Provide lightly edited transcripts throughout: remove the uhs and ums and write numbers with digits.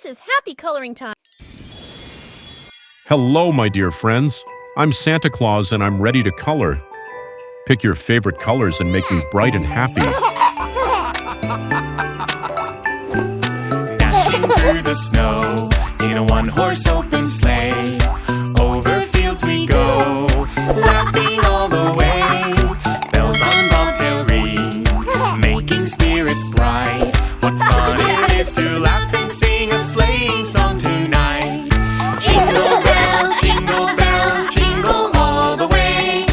This is Happy Coloring Time. Hello, my dear friends. I'm Santa Claus and I'm ready to color. Pick your favorite colors and make me bright and happy. Dashing through the snow in a one-horse open sleigh. Over fields we go, laughing all the way. Bells on bobtail ring, making spirits bright. What fun it is to laugh and sing a sleighing song tonight. Jingle bells, jingle all the way.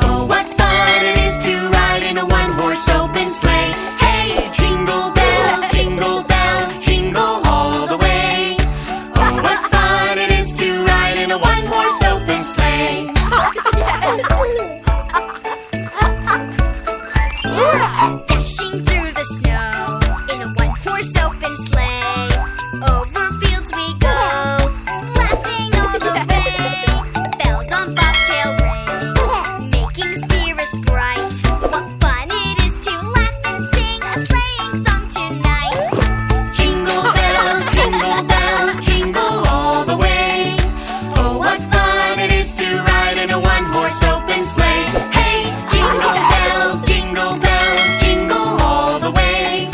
Oh, what fun it is to ride in a one-horse open sleigh. Hey, jingle bells, jingle all the way. Oh, what fun it is to ride in a one-horse open sleigh. Dashing through the snow in a one-horse open sleigh. Over fields we go, laughing all the way. Bells on bobtail ring, making spirits bright. What fun it is to laugh and sing a sleighing song tonight. Jingle bells, jingle all the way. Oh, what fun it is to ride in a one-horse open sleigh. Hey, jingle bells, jingle all the way.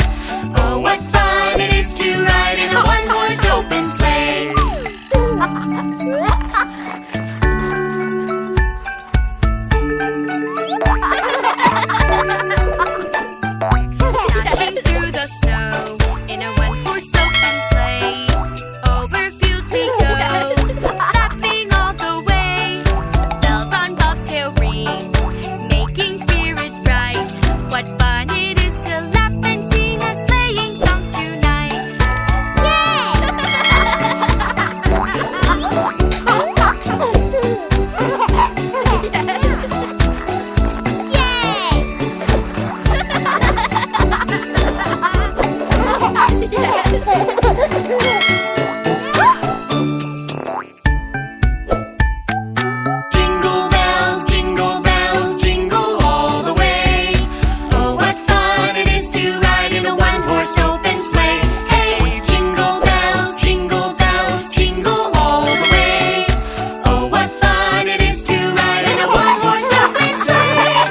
Oh, what fun it is to ride in a one-horse open sleigh. Dashing through the snow in a one-horse open sleigh. Over fields we go, laughing all the way. Bells on bobtail ring, making spirits bright. What fun it is to laugh and sing a sleighing song tonight. Jingle bells, jingle all the way. Oh, what fun it is to ride in a one-horse open sleigh. Hey, jingle bells, jingle all the way. Oh, what fun it is to ride in a one-horse open sleigh.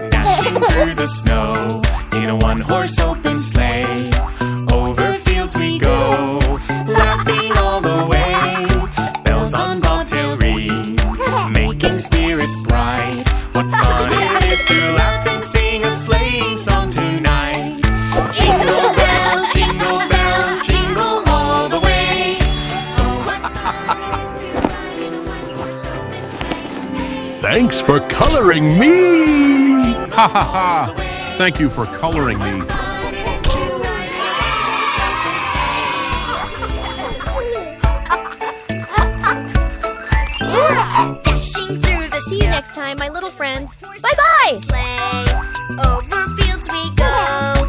Dashing through the snow in a one-horse open sleigh. Over fields we go, laughing all the way. Bells on bobtail ring, making spirits bright. What fun it is to laugh and sing a sleighing song tonight. Jingle bells, jingle all the way. Oh, what fun it is to ride in a one-horse open sleigh. Thanks for coloring me! Ha ha ha! Thank you for coloring me. Dashing through the See you next time, my little friends. Bye-bye! sleigh. Over fields we go,